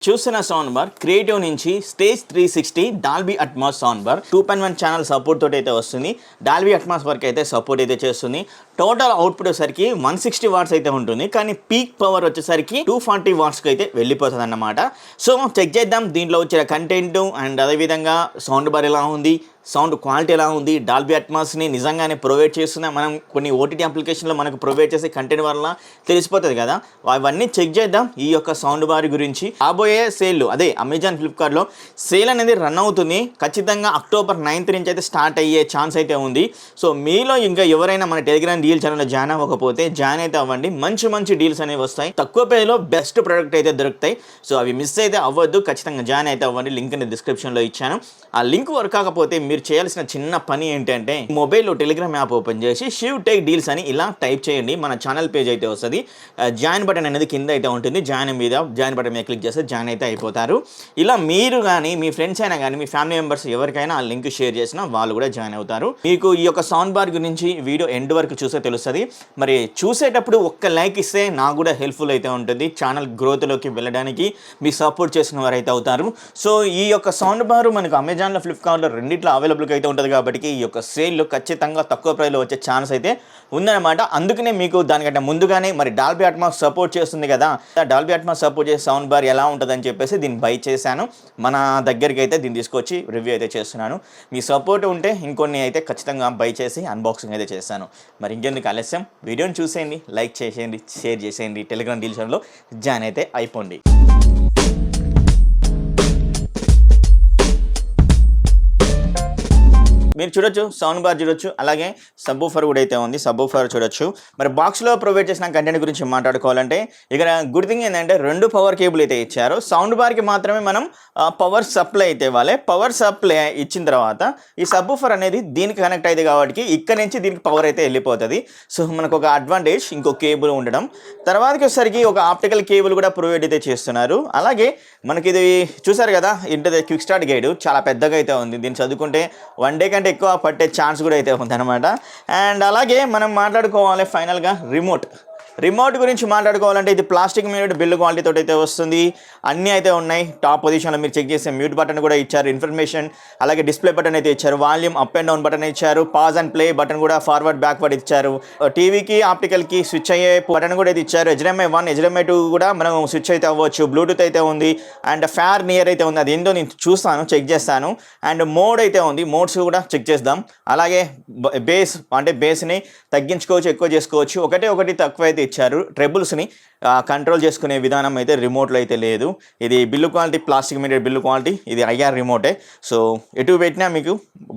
చూస్తున్న sound bar creative నుంచి stage 360 Dolby Atmos sound bar 2.1 channel support తోటి అయితే వస్తుంది. డాల్బీ అట్మాస్ వరకు అయితే సపోర్ట్ అయితే చేస్తుంది. టోటల్ అవుట్పుట్ వచ్చేసరికి 160 వాట్స్ అయితే ఉంటుంది, కానీ పీక్ పవర్ వచ్చేసరికి 240 వాట్స్కి అయితే వెళ్ళిపోతుంది అన్నమాట. సో చెక్ చేద్దాం దీంట్లో వచ్చిన కంటెంట్ అండ్ అదేవిధంగా సౌండ్ బార్ ఎలా ఉంది, సౌండ్ క్వాలిటీ ఎలా ఉంది, డాల్బీ అట్మాస్ని నిజంగానే ప్రొవైడ్ చేస్తున్నా. మనం కొన్ని ఓటీటీ అప్లికేషన్లో మనకు ప్రొవైడ్ చేసే కంటెంట్ వల్ల తెలిసిపోతుంది కదా, అవన్నీ చెక్ చేద్దాం. ఈ యొక్క సౌండ్ బార్ గురించి రాబోయే సేల్ అదే అమెజాన్ ఫ్లిప్కార్ట్లో సేల్ అనేది రన్ అవుతుంది. ఖచ్చితంగా అక్టోబర్ 9th నుంచి అయితే స్టార్ట్ అయ్యే ఛాన్స్ అయితే ఉంది. సో మీలో ఇంకా ఎవరైనా మన టెలిగ్రామ్ డీల్ ఛానల్లో జాయిన్ అవ్వకపోతే జాయిన్ అయితే అవ్వండి. మంచి మంచి డీల్స్ అనేవి వస్తాయి, తక్కువ పేలో బెస్ట్ ప్రోడక్ట్ అయితే దొరుకుతాయి. సో అవి మిస్ అయితే అవ్వద్దు, ఖచ్చితంగా జాయిన్ అయితే అవ్వండి. లింక్ అనేది డిస్క్రిప్షన్లో ఇచ్చాను. ఆ లింక్ వర్క్ కాకపోతే మీరు చేయాల్సిన చిన్న పని ఏంటంటే మొబైల్లో టెలిగ్రామ్ యాప్ ఓపెన్ చేసి షివ్టెక్ డీల్స్ అని ఇలా టైప్ చేయండి. మన ఛానల్ పేజ్ అయితే వస్తుంది. జాయిన్ బటన్ అనేది కింద అయితే ఉంటుంది. జాయిన్ బటన్ మీద క్లిక్ చేస్తే జాయిన్ అయితే అయిపోతారు. ఇలా మీరు కానీ మీ ఫ్రెండ్స్ అయినా కానీ మీ ఫ్యామిలీ మెంబర్స్ ఎవరికైనా ఆ లింక్ షేర్ చేసినా వాళ్ళు కూడా జాయిన్ అవుతారు. మీకు ఈ యొక్క సౌండ్ బార్ గురించి వీడియో ఎండ్ వరకు చూస్తే తెలుస్తుంది. మరి చూసేటప్పుడు ఒక్క లైక్ ఇస్తే నాకు కూడా హెల్ప్ఫుల్ అయితే ఉంటుంది. ఛానల్ గ్రోత్లోకి వెళ్ళడానికి మీ సపోర్ట్ చేసిన వారు అయితే అవుతారు. సో ఈ యొక్క సౌండ్ బార్ మనకు అమెజాన్లో ఫ్లిప్కార్ట్లో రెండిట్లో అవైలబుల్గా అయితే ఉంటుంది కాబట్టి ఈ యొక్క సేల్లో ఖచ్చితంగా తక్కువ ప్రైస్లో వచ్చే ఛాన్స్ అయితే ఉందన్నమాట. అందుకనే మీకు దానికంటే ముందుగానే మరి డాల్బీ అట్మాస్ సపోర్ట్ చేస్తుంది కదా, డాల్బీ అట్మాస్ సపోర్ట్ చేసే సౌండ్ బార్ ఎలా ఉంటుందని చెప్పేసి దీన్ని బై చేశాను. మన దగ్గరికి అయితే దీన్ని తీసుకొచ్చి రివ్యూ అయితే చేస్తున్నాను. మీ సపోర్ట్ ఉంటే ఇంకొన్ని అయితే ఖచ్చితంగా బై చేసి అన్బాక్సింగ్ అయితే చేస్తాను. మరి ఇంకెందుకు ఆలస్యం, వీడియోని చూసేయండి, లైక్ చేసేయండి, షేర్ చేసేయండి, టెలిగ్రామ్ డీల్ ఛానల్లో జాయిన్ అయితే అయిపోండి. మీరు చూడొచ్చు, సౌండ్ బార్ చూడొచ్చు, అలాగే సబ్బూఫర్ కూడా అయితే ఉంది. సబ్బూఫర్ చూడొచ్చు. మరి బాక్స్లో ప్రొవైడ్ చేసిన కంటెంట్ గురించి మాట్లాడుకోవాలంటే ఇక్కడ గుడ్ థింగ్ ఏంటంటే 2 పవర్ కేబుల్ అయితే ఇచ్చారు. సౌండ్ బార్కి మాత్రమే మనం పవర్ సప్లై అయితే ఇవ్వాలి. పవర్ సప్లై ఇచ్చిన తర్వాత ఈ సబ్బూఫర్ అనేది దీనికి కనెక్ట్ అయ్యింది కాబట్టి ఇక్కడ నుంచి దీనికి పవర్ అయితే వెళ్ళిపోతుంది. సో మనకు ఒక అడ్వాంటేజ్ ఇంకో కేబుల్ ఉండడం. తర్వాతకి వచ్చేసరికి ఒక ఆప్టికల్ కేబుల్ కూడా ప్రొవైడ్ అయితే చేస్తున్నారు. అలాగే మనకి ఇది చూసారు కదా, ఇంటి క్విక్ స్టార్ట్ గైడ్ చాలా పెద్దగా అయితే ఉంది. దీన్ని చదువుకుంటే 1 డే కంటే ఎక్కువ పట్టే ఛాన్స్ కూడా అయితే ఉందన్నమాట. అండ్ అలాగే మనం మాట్లాడుకోవాలి ఫైనల్గా రిమోట్ గురించి మాట్లాడుకోవాలంటే ఇది ప్లాస్టిక్ మ్యూట్ బిల్డ్ క్వాలిటీ తోటి అయితే వస్తుంది. అన్నీ అయితే ఉన్నాయి. టాప్ పొజిషన్లో మీరు చెక్ చేసే మ్యూట్ బటన్ కూడా ఇచ్చారు, ఇన్ఫర్మేషన్, అలాగే డిస్ప్లే బటన్ అయితే ఇచ్చారు, volume up and down button ఇచ్చారు, పాజ్ అండ్ ప్లే బటన్ కూడా ఫార్వర్డ్ బ్యాక్వర్డ్ ఇచ్చారు, టీవీకి ఆప్టికల్కి స్విచ్ అయ్యే బటన్ కూడా అయితే ఇచ్చారు. HDMI 1 HDMI 2 కూడా మనం స్విచ్ అయితే అవ్వచ్చు. బ్లూటూత్ అయితే ఉంది అండ్ ఫేర్ నియర్ అయితే ఉంది. అది ఏంటో నేను చూస్తాను, చెక్ చేస్తాను. అండ్ మోడ్ అయితే ఉంది, మోడ్స్ కూడా చెక్ చేద్దాం. అలాగే బేస్ని తగ్గించుకోవచ్చు, ఎక్కువ చేసుకోవచ్చు. ఒకటి తక్కువ అయితే ఇచ్చారు. ట్రెబుల్స్ని కంట్రోల్ చేసుకునే విధానం అయితే రిమోట్లో అయితే లేదు. ఇది bill quality plastic media bill quality, ఇది IR రిమోటే. సో ఎటు పెట్టినా మీకు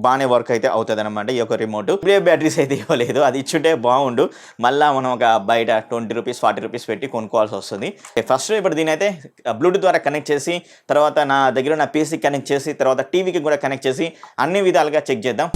బాగానే వర్క్ అయితే అవుతుంది అనమాట ఈ యొక్క రిమోట్. బ్యాటరీస్ అయితే ఇవ్వలేదు, అది ఇచ్చుంటే బాగుండు. మళ్ళీ మనం ఒక బయట 20 రూపీస్ 40 రూపీస్ పెట్టి కొనుక్కోవాల్సి వస్తుంది. ఫస్ట్ ఇప్పుడు దీని అయితే బ్లూటూత్ ద్వారా కనెక్ట్ చేసి, తర్వాత నా దగ్గర ఉన్న PC కనెక్ట్ చేసి, తర్వాత టీవీకి కూడా కనెక్ట్ చేసి అన్ని విధాలుగా చెక్ చేద్దాం.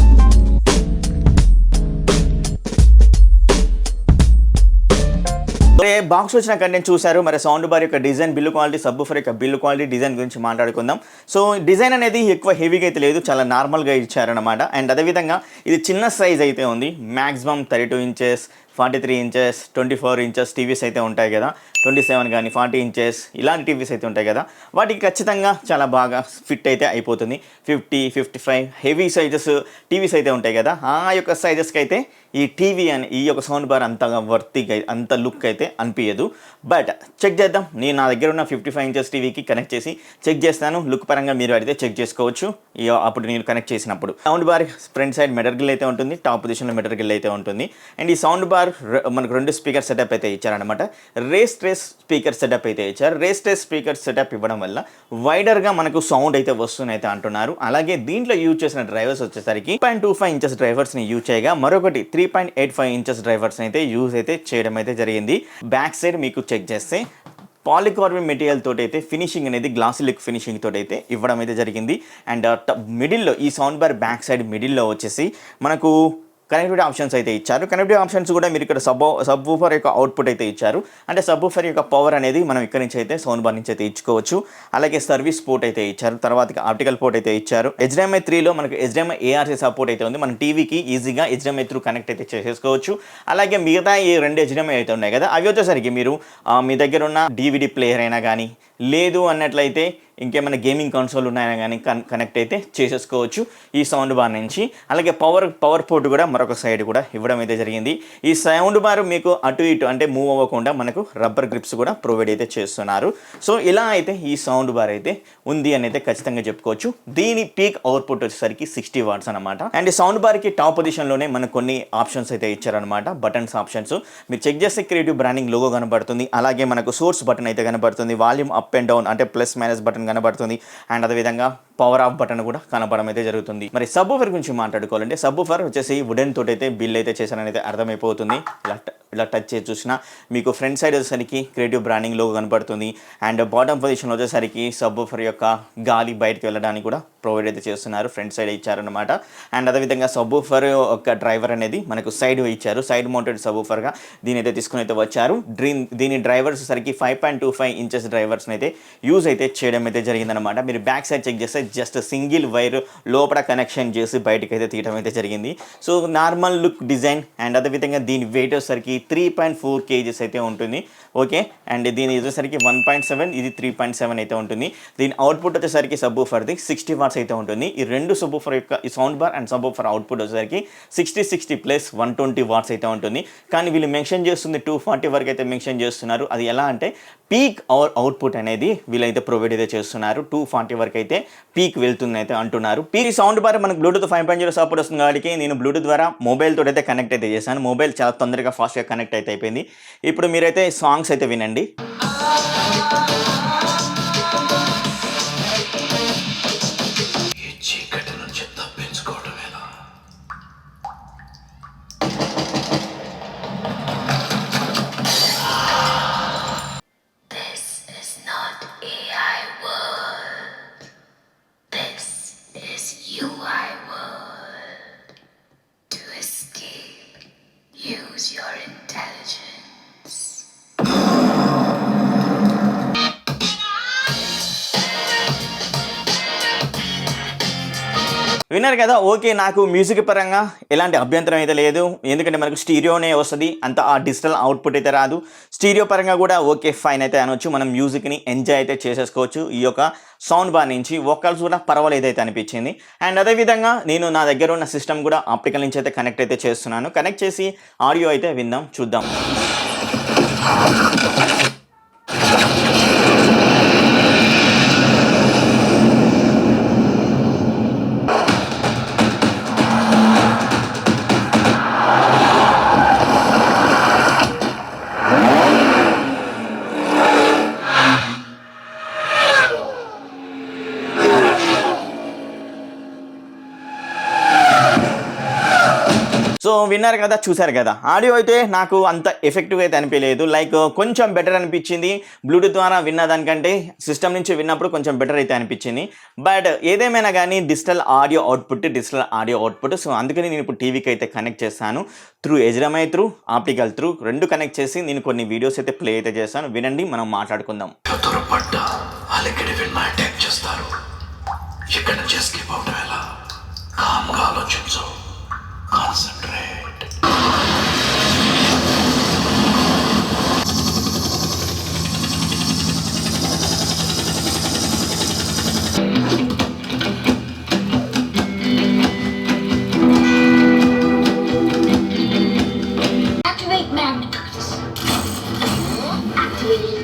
బాక్స్ వచ్చిన కంటెంట్ చూశారు. మరి సౌండ్ బార్ యొక్క డిజైన్, బిల్లు క్వాలిటీ, సబ్బూఫర్ యొక్క బిల్లు క్వాలిటీ, డిజైన్ గురించి మాట్లాడుకుందాం. సో డిజైన్ అనేది ఎక్కువ హెవీగా అయితే లేదు, చాలా నార్మల్గా ఇచ్చారనమాట. అండ్ అదేవిధంగా ఇది చిన్న సైజ్ అయితే ఉంది. Maximum 32 inches 43 inches 24 inches TVs అయితే ఉంటాయి కదా, 27 కానీ 40 ఇంచెస్ ఇలాంటి టీవీస్ అయితే ఉంటాయి కదా, వాటికి ఖచ్చితంగా చాలా బాగా ఫిట్ అయితే అయిపోతుంది. 50, 55 హెవీ సైజెస్ టీవీస్ అయితే ఉంటాయి కదా, ఆ యొక్క సైజెస్కి అయితే ఈ యొక్క సౌండ్ బార్ అంతగా వర్తిగా అంత లుక్ అయితే అనిపించదు. బట్ చెక్ చేద్దాం. నేను నా దగ్గర ఉన్న 55 ఇంచెస్ టీవీకి కనెక్ట్ చేసి చెక్ చేస్తాను. లుక్ పరంగా మీరు అడిగితే చెక్ చేసుకోవచ్చు అప్పుడు నేను కనెక్ట్ చేసినప్పుడు. Sound bar front side metal grill అయితే ఉంటుంది, టాప్ పొజిషన్లో మెటర్ గిల్ అయితే ఉంటుంది. అండ్ ఈ సౌండ్ బార్ మనకు 2 స్పీకర్ సెటప్ అయితే ఇచ్చారనమాట. రేస్ స్పీకర్ సెటప్ అయితే ఇచ్చారు. రేస్ స్పీకర్ సెటప్ ఇవ్వడం వల్ల వైడర్గా మనకు సౌండ్ అయితే వస్తుంది అయితే అంటున్నారు. అలాగే దీంట్లో యూజ్ చేసిన డ్రైవర్స్ వచ్చేసరికి 3.25 ఇంచెస్ డ్రైవర్స్ని యూజ్ చేయగా మరొకటి 3.85 ఇంచెస్ డ్రైవర్స్ని అయితే యూజ్ అయితే చేయడం అయితే జరిగింది. బ్యాక్ సైడ్ మీకు చెక్ చేస్తే పాలికార్బన్ మెటీరియల్ తోటి అయితే ఫినిషింగ్ అనేది గ్లాసీ లుక్ ఫినిషింగ్ తోటి అయితే ఇవ్వడం అయితే జరిగింది. అండ్ మిడిల్లో ఈ సౌండ్ బార్ బ్యాక్ సైడ్ మిడిల్లో వచ్చేసి మనకు కనెక్టివిటీ ఆప్షన్స్ అయితే ఇచ్చారు. కనెక్టివిటీ ఆప్షన్స్ కూడా మీరు ఇక్కడ సబ్వూఫర్ యొక్క అవుట్పుట్ అయితే ఇచ్చారు. అంటే సబ్వూఫర్ యొక్క పవర్ అనేది మనం ఇక్కడ నుంచి అయితే సౌండ్ బార్ నుంచి అయితే ఇచ్చుకోవచ్చు. అలాగే సర్వీస్ పోర్ట్ అయితే ఇచ్చారు. తర్వాత ఆప్టికల్ పోర్ట్ అయితే ఇచ్చారు. HDMI 3లో మనకు HDMI ARC సపోర్ట్ అయితే ఉంది. మన టీవీకి ఈజీగా HDMI త్రూ కనెక్ట్ అయితే చేసుకోవచ్చు. అలాగే మిగతా ఈ 2 HDMI అయితే ఉన్నాయి కదా, అవి వచ్చేసరికి మీరు మీ దగ్గర ఉన్న DVD ప్లేయర్ అయినా కానీ లేదు అన్నట్లయితే ఇంకేమైనా గేమింగ్ కన్సోల్ ఉన్నాయని కానీ కనెక్ట్ అయితే చేసేసుకోవచ్చు ఈ సౌండ్ బార్ నుంచి. అలాగే పవర్ పోర్ట్ కూడా మరొక సైడ్ కూడా ఇవ్వడం అయితే జరిగింది. ఈ సౌండ్ బార్ మీకు అటు ఇటు అంటే మూవ్ అవ్వకుండా మనకు రబ్బర్ గ్రిప్స్ కూడా ప్రొవైడ్ అయితే చేస్తున్నారు. సో ఇలా అయితే ఈ సౌండ్ బార్ అయితే ఉంది అని అయితే ఖచ్చితంగా చెప్పుకోవచ్చు. దీని పీక్ అవుట్పుట్ వచ్చేసరికి 60 వాట్స్ అనమాట. అండ్ ఈ సౌండ్ బార్కి టాప్ పొజిషన్లోనే మనకు కొన్ని ఆప్షన్స్ అయితే ఇచ్చారనమాట, బటన్స్ ఆప్షన్స్. మీరు చెక్ చేస్తే క్రియేటివ్ బ్రాండింగ్ లోగో కనబడుతుంది, అలాగే మనకు సోర్స్ బటన్ అయితే కనబడుతుంది, వాల్యూమ్ అప్ అండ్ డౌన్ అంటే ప్లస్ మైనస్ బటన్ కనబడుతుంది, అండ్ అదేవిధంగా పవర్ ఆఫ్ బటన్ కూడా కనపడడం అయితే జరుగుతుంది. మరి సబ్ ఊఫర్ గురించి మాట్లాడుకోవాలంటే సబ్ ఊఫర్ వచ్చేసి వుడెన్ తోటి అయితే బిల్ అయితే చేశారని అయితే అర్థమైపోతుంది. ఇలా టచ్ చేసి చూసినా మీకు ఫ్రంట్ సైడ్ వచ్చేసరికి క్రియేటివ్ బ్రాండింగ్ లోగో కనపడుతుంది, అండ్ బాటమ్ పొజిషన్లో వచ్చేసరికి సబ్ ఊఫర్ యొక్క గాలి బయటకు వెళ్ళడానికి కూడా ప్రొవైడ్ అయితే చేస్తున్నారు, ఫ్రంట్ సైడ్ ఇచ్చారనమాట. అండ్ అదేవిధంగా సబ్ ఊఫర్ యొక్క డ్రైవర్ అనేది మనకు సైడ్ ఇచ్చారు, సైడ్ మౌంటెడ్ సబ్ ఊఫర్గా దీని అయితే తీసుకుని అయితే వచ్చారు. దీని డ్రైవర్స్ వచ్చేసరికి 5.25 ఇంచెస్ డ్రైవర్స్ని అయితే యూజ్ అయితే చేయడం అయితే జరిగిందనమాట. మీరు బ్యాక్ సైడ్ చెక్ చేస్తే జస్ట్ సింగిల్ వైర్ లోపల కనెక్షన్ చేసి బయటకు అయితే తీయడం అయితే జరిగింది. So normal look design, and అదేవిధంగా దీని వెయిట్ వచ్చేసరికి 3.4 kgs అయితే ఉంటుంది. ఓకే, అండ్ దీని వచ్చేసరికి 1.7, ఇది 3.7 అయితే ఉంటుంది. దీని అవుట్పుట్ వచ్చేసరికి సబ్ ఊఫర్ది 60 వాట్స్ అయితే ఉంటుంది. ఈ రెండు సబ్ ఊఫర్ యొక్క ఈ sound bar and sub woofer output వచ్చేసరికి 60 ప్లస్ 120 వాట్స్ అయితే ఉంటుంది. కానీ వీళ్ళు మెన్షన్ చేస్తుంది 240 వరకు అయితే మెన్షన్ చేస్తున్నారు. అది ఎలా అంటే పీక్ అవుట్పుట్ అనేది వీళ్ళైతే ప్రొవైడ్ అయితే చేస్తున్నారు, 240 వరకు అయితే పీక్ వెళ్తుంది అయితే అంటున్నారు. పీక్ సౌండ్ బార్ మనకు బ్లూటూత్ 5.0 సపోర్ట్ వస్తుంది కాబట్టి నేను బ్లూటూత్ ద్వారా మొబైల్ తోటి అయితే కనెక్ట్ అయితే చేశాను. మొబైల్ చాలా తొందరగా ఫాస్ట్గా కనెక్ట్ అయితే అయిపోయింది. ఇప్పుడు మీరైతే సాంగ్స్ అయితే వినండి. విన్నారు కదా. ఓకే, నాకు మ్యూజిక్ పరంగా ఎలాంటి అభ్యంతరం అయితే లేదు, ఎందుకంటే మనకు స్టీరియోనే వస్తుంది, అంత ఆ డిజిటల్ అవుట్పుట్ అయితే రాదు. స్టీరియో పరంగా కూడా ఓకే ఫైన్ అయితే అనొచ్చు, మనం మ్యూజిక్ని ఎంజాయ్ అయితే చేసేసుకోవచ్చు. ఈ యొక్క సౌండ్ బార్ నుంచి వోకల్స్ కూడా పర్వాలేదు అయితే అనిపించింది. అండ్ అదేవిధంగా నేను నా దగ్గర ఉన్న సిస్టమ్ కూడా ఆప్టికల్ నుంచి అయితే కనెక్ట్ అయితే చేస్తున్నాను. కనెక్ట్ చేసి ఆడియో అయితే విందాం, చూద్దాం. సో విన్నారు కదా, చూసారు కదా. ఆడియో అయితే నాకు అంత ఎఫెక్టివ్గా అయితే అనిపించలేదు, లైక్ కొంచెం బెటర్ అనిపించింది బ్లూటూత్ ద్వారా విన్న దానికంటే. సిస్టమ్ నుంచి విన్నప్పుడు కొంచెం బెటర్ అయితే అనిపించింది. బట్ ఏదేమైనా కానీ డిజిటల్ ఆడియో అవుట్పుట్. సో అందుకని నేను ఇప్పుడు టీవీకి అయితే కనెక్ట్ చేస్తాను, through HDMI through optical through రెండు కనెక్ట్ చేసి నేను కొన్ని వీడియోస్ అయితే ప్లే అయితే చేస్తాను. వినండి, మనం మాట్లాడుకుందాం. Concentrate. Activate magnets. Activated.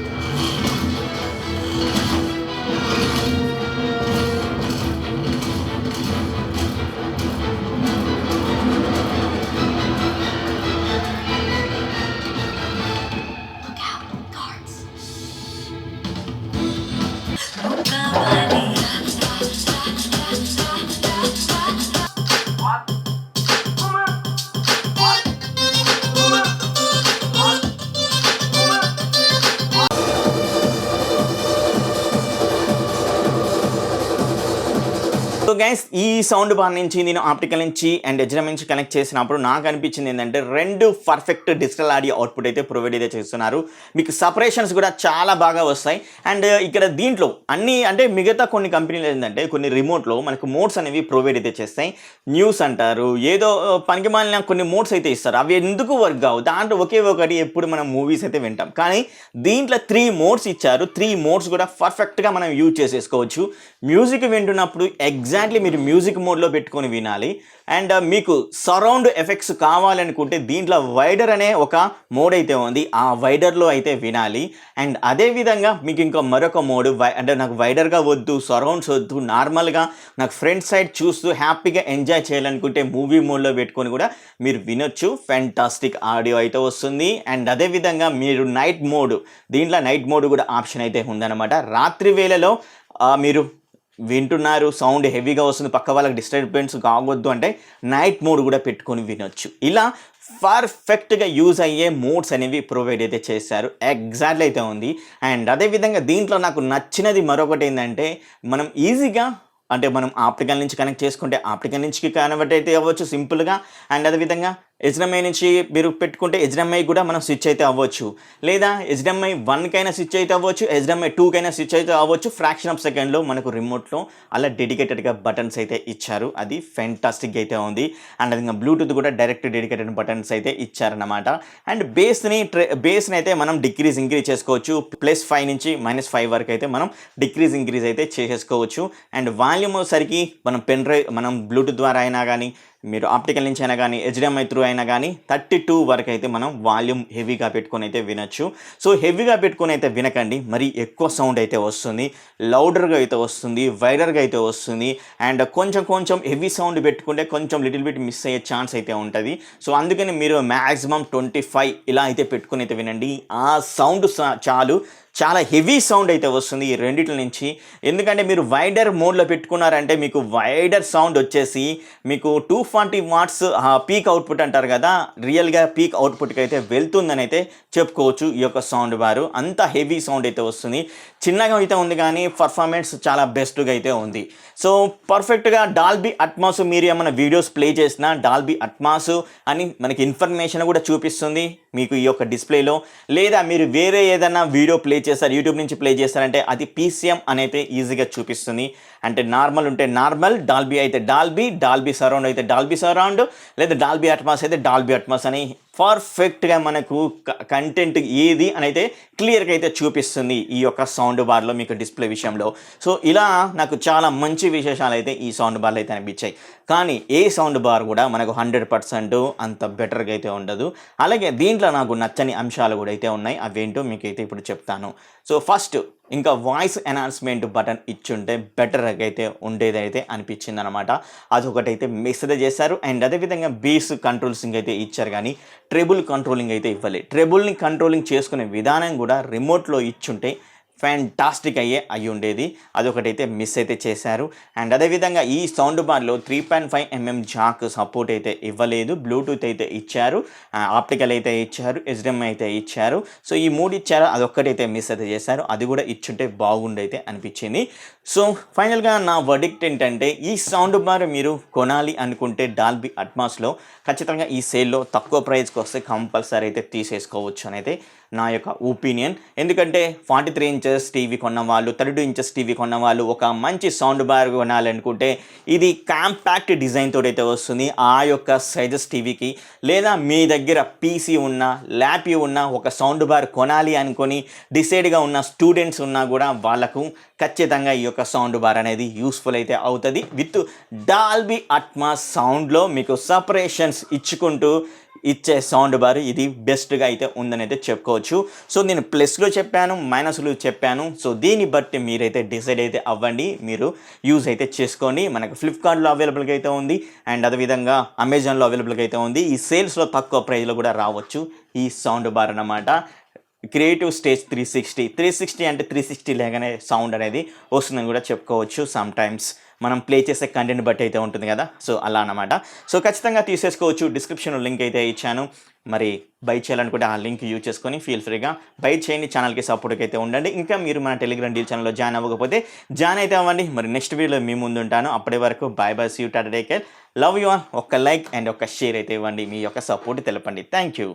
Guys ఈ సౌండ్ బార్ నుంచి నేను ఆప్టికల్ నుంచి అండ్ HDMI నుంచి కనెక్ట్ చేసినప్పుడు నాకు అనిపించింది ఏంటంటే రెండు పర్ఫెక్ట్ డిజిటల్ ఆడియో అవుట్పుట్ అయితే ప్రొవైడ్ అయితే చేస్తున్నారు. మీకు సపరేషన్స్ కూడా చాలా బాగా వస్తాయి. అండ్ ఇక్కడ దీంట్లో అన్ని అంటే మిగతా కొన్ని కంపెనీలు ఏంటంటే కొన్ని రిమోట్లో మనకు మోడ్స్ అనేవి ప్రొవైడ్ అయితే చేస్తాయి. న్యూస్ అంటారు, ఏదో పనికి మాలిన కొన్ని మోడ్స్ అయితే ఇస్తారు. అవి ఎందుకు వర్క్ కావు, దాంట్లో ఒకే ఒకటి ఎప్పుడు మనం మూవీస్ అయితే వింటాం. కానీ దీంట్లో 3 మోడ్స్ ఇచ్చారు. 3 మోడ్స్ కూడా పర్ఫెక్ట్గా మనం యూజ్ చేసేసుకోవచ్చు. మ్యూజిక్ వింటున్నప్పుడు ఎగ్జాక్ట్లీ మీరు మ్యూజిక్ మోడ్లో పెట్టుకొని వినాలి. అండ్ మీకు సరౌండ్ ఎఫెక్ట్స్ కావాలనుకుంటే దీంట్లో వైడర్ అనే ఒక మోడ్ అయితే ఉంది, ఆ వైడర్లో అయితే వినాలి. అండ్ అదేవిధంగా మీకు ఇంకా మరొక మోడ్ అంటే నాకు వైడర్గా వద్దు, సరౌండ్స్ వద్దు, నార్మల్గా నాకు ఫ్రంట్ సైడ్ చూస్తూ హ్యాపీగా ఎంజాయ్ చేయాలనుకుంటే మూవీ మోడ్లో పెట్టుకొని కూడా మీరు వినొచ్చు. ఫ్యాంటాస్టిక్ ఆడియో అయితే వస్తుంది. అండ్ అదేవిధంగా మీరు నైట్ మోడ్, దీంట్లో నైట్ మోడ్ కూడా ఆప్షన్ అయితే ఉందన్నమాట. రాత్రి వేళలో మీరు వింటున్నారు, సౌండ్ హెవీగా వస్తుంది, పక్క వాళ్ళకి డిస్టర్బెన్స్ కావద్దు అంటే నైట్ మోడ్ కూడా పెట్టుకొని వినొచ్చు. ఇలా పర్ఫెక్ట్గా యూజ్ అయ్యే మోడ్స్ అనేవి ప్రొవైడ్ అయితే చేశారు. ఎగ్జాక్ట్లీ అయితే ఉంది. అండ్ అదేవిధంగా దీంట్లో నాకు నచ్చినది మరొకటి ఏంటంటే మనం ఈజీగా అంటే మనం ఆప్టికల్ నుంచి కనెక్ట్ చేసుకుంటే ఆప్టికల్ నుంచి కన్వర్ట్ అయితే అవ్వచ్చు సింపుల్గా. అండ్ అదేవిధంగా HDMI నుంచి మీరు పెట్టుకుంటే HDMI కూడా మనం స్విచ్ అయితే అవ్వచ్చు, లేదా HDMI 1కైనా స్విచ్ అయితే అవ్వచ్చు, HDMI 2కైనా స్విచ్ అయితే అవ్వచ్చు. ఫ్రాక్షన్ ఆఫ్ సెకండ్లో మనకు రిమోట్లో అలా డెడికేటెడ్గా బటన్స్ అయితే ఇచ్చారు. అది ఫెంటాస్టిక్ అయితే ఉంది. అండ్ అదేవిధంగా బ్లూటూత్ కూడా డైరెక్ట్ డెడికేటెడ్ బటన్స్ అయితే ఇచ్చారన్నమాట. అండ్ బేస్ని అయితే మనం ఇంక్రీజ్ చేసుకోవచ్చు. +5 నుంచి -5 వరకు అయితే మనం ఇంక్రీజ్ అయితే చేసేసుకోవచ్చు. అండ్ వాల్యూమ్ సరికి మనం పెన్ డ్రైవ్ మనం బ్లూటూత్ ద్వారా అయినా కానీ మీరు ఆప్టికల్ నుంచి అయినా కానీ HDMI త్రూ అయినా కానీ 32 వరకు అయితే మనం వాల్యూమ్ హెవీగా పెట్టుకొని అయితే వినొచ్చు. సో హెవీగా పెట్టుకొని అయితే వినకండి, మరి ఎక్కువ సౌండ్ అయితే వస్తుంది, లౌడర్గా అయితే వస్తుంది, వైడర్గా అయితే వస్తుంది. అండ్ కొంచెం హెవీ సౌండ్ పెట్టుకుంటే కొంచెం లిటిల్ బిట్ మిస్ అయ్యే ఛాన్స్ అయితే ఉంటుంది. సో అందుకని మీరు మ్యాక్సిమం 25 ఇలా అయితే పెట్టుకొని అయితే వినండి. ఆ సౌండ్ చాలా హెవీ సౌండ్ అయితే వస్తుంది ఈ రెండిట్ల నుంచి. ఎందుకంటే మీరు వైడర్ మోడ్లో పెట్టుకున్నారంటే మీకు వైడర్ సౌండ్ వచ్చేసి మీకు 240 వాట్స్ పీక్ అవుట్పుట్ అంటారు కదా, రియల్గా పీక్ అవుట్పుట్కి అయితే వెళ్తుందని అయితే చెప్పుకోవచ్చు. ఈ యొక్క సౌండ్ బారు అంత హెవీ సౌండ్ అయితే వస్తుంది. చిన్నగా అయితే ఉంది కానీ పర్ఫార్మెన్స్ చాలా బెస్ట్గా అయితే ఉంది. సో పర్ఫెక్ట్గా డాల్బీ అట్మాస్, మీరు ఏమైనా వీడియోస్ ప్లే చేసినా డాల్బీ అట్మాస్ అని మనకి ఇన్ఫర్మేషన్ కూడా చూపిస్తుంది మీకు ఈ యొక్క డిస్ప్లేలో. లేదా మీరు వేరే ఏదైనా వీడియో ప్లే చేస్తారు, యూట్యూబ్ నుంచి ప్లే చేస్తారంటే అది PCM అనేది ఈజీగా చూపిస్తుంది. అంటే నార్మల్ ఉంటే నార్మల్, డాల్బీ అయితే డాల్బీ సరౌండ్ అయితే డాల్బీ సరౌండ్, లేదా డాల్బీ అట్మాస్ అయితే డాల్బీ అట్మాస్ అని పర్ఫెక్ట్గా మనకు కంటెంట్ ఏది అని అయితే క్లియర్గా అయితే చూపిస్తుంది ఈ యొక్క సౌండ్ బార్లో మీకు డిస్ప్లే విషయంలో. సో ఇలా నాకు చాలా మంచి విశేషాలు అయితే ఈ సౌండ్ బార్లో అయితే అనిపించాయి. కానీ ఏ సౌండ్ బార్ కూడా మనకు 100% అంత బెటర్గా అయితే ఉండదు. అలాగే దీంట్లో నాకు నచ్చని అంశాలు కూడా అయితే ఉన్నాయి, అవేంటో మీకు అయితే ఇప్పుడు చెప్తాను. సో ఫస్ట్, ఇంకా వాయిస్ ఎన్హాన్స్మెంట్ బటన్ ఇచ్చుంటే బెటర్గా అయితే ఉండేదైతే అనిపించింది అనమాట. అదొకటైతే మిస్ అయితే చేశారు. అండ్ అదేవిధంగా బేస్ కంట్రోల్సింగ్ అయితే ఇచ్చారు కానీ ట్రెబుల్ కంట్రోలింగ్ అయితే ఇవ్వలేదు. ట్రెబుల్ని కంట్రోలింగ్ చేసుకునే విధానం కూడా రిమోట్లో ఇచ్చుంటే ఫ్యాంటాస్టిక్ అయ్యి ఉండేది. అదొకటైతే మిస్ అయితే చేశారు. అండ్ అదేవిధంగా ఈ సౌండ్ బార్లో 3.5mm జాక్ సపోర్ట్ అయితే ఇవ్వలేదు. బ్లూటూత్ అయితే ఇచ్చారు, ఆప్టికల్ అయితే ఇచ్చారు, HDMI అయితే ఇచ్చారు. సో ఈ 3 ఇచ్చారు, అదొక్కటైతే మిస్ అయితే చేశారు. అది కూడా ఇచ్చుంటే బాగుండైతే అనిపించింది. సో ఫైనల్గా నా వర్డిక్ట్ ఏంటంటే ఈ సౌండ్ బార్ మీరు కొనాలి అనుకుంటే డాల్బీ అట్మాస్లో ఖచ్చితంగా ఈ సేల్లో తక్కువ ప్రైస్కి వస్తే కంపల్సరీ అయితే తీసేసుకోవచ్చు అని అయితే నా యొక్క ఒపీనియన్. ఎందుకంటే 43 ఇంచెస్ టీవీ కొన్న వాళ్ళు, 32 ఇంచెస్ టీవీ కొన్న వాళ్ళు ఒక మంచి సౌండ్ బార్ కొనాలనుకుంటే ఇది కాంపాక్ట్ డిజైన్ తోటి అయితే వస్తుంది ఆ యొక్క సైజెస్ టీవీకి. లేదా మీ దగ్గర PC ఉన్న, ల్యాప్ ఉన్న ఒక సౌండ్ బార్ కొనాలి అనుకొని డిసైడ్గా ఉన్న స్టూడెంట్స్ ఉన్నా కూడా వాళ్ళకు ఖచ్చితంగా ఈ యొక్క సౌండ్ బార్ అనేది యూస్ఫుల్ అయితే అవుతుంది. విత్ డాల్బీ అట్మాస్ సౌండ్లో మీకు సపరేషన్స్ ఇచ్చుకుంటూ ఇచ్చే సౌండ్ బార్ ఇది బెస్ట్గా అయితే ఉందని అయితే చెప్పుకోవచ్చు. సో నేను ప్లస్లో చెప్పాను, మైనస్లు చెప్పాను. సో దీన్ని బట్టి మీరైతే డిసైడ్ అయితే అవ్వండి, మీరు యూజ్ అయితే చేసుకోండి. మనకు ఫ్లిప్కార్ట్లో అవైలబుల్గా అయితే ఉంది, అండ్ అదేవిధంగా అమెజాన్లో అవైలబుల్గా అయితే ఉంది. ఈ సేల్స్లో తక్కువ ప్రైస్లో కూడా రావచ్చు ఈ సౌండ్ బార్ అన్నమాట. క్రియేటివ్ స్టేజ్ 360 అంటే 360 లేగానే సౌండ్ అనేది వస్తుందని కూడా చెప్పుకోవచ్చు సమ్ టైమ్స్. మనం ప్లే చేసే కంటెంట్ బట్టి అయితే ఉంటుంది కదా, సో అలా అన్నమాట. సో ఖచ్చితంగా తీసేసుకోవచ్చు. డిస్క్రిప్షన్లో లింక్ అయితే ఇచ్చాను. మరి బై చేయాలనుకుంటే ఆ లింక్ యూజ్ చేసుకొని ఫీల్ ఫ్రీగా బై చేయండి. ఛానల్కి సపోర్ట్కి అయితే ఉండండి. ఇంకా మీరు మన టెలిగ్రామ్ డీల్ ఛానల్లో జాయిన్ అవ్వకపోతే జాయిన్ అయితే అవ్వండి. మరి నెక్స్ట్ వీడియోలో మీ ముందు ఉంటాను. అప్పటి వరకు బాయ్ బాయ్, సీ యూ, టాటా, take care, love you all. ఒక్క లైక్ అండ్ ఒక్క షేర్ అయితే ఇవ్వండి, మీ యొక్క సపోర్ట్ తెలపండి. Thank you.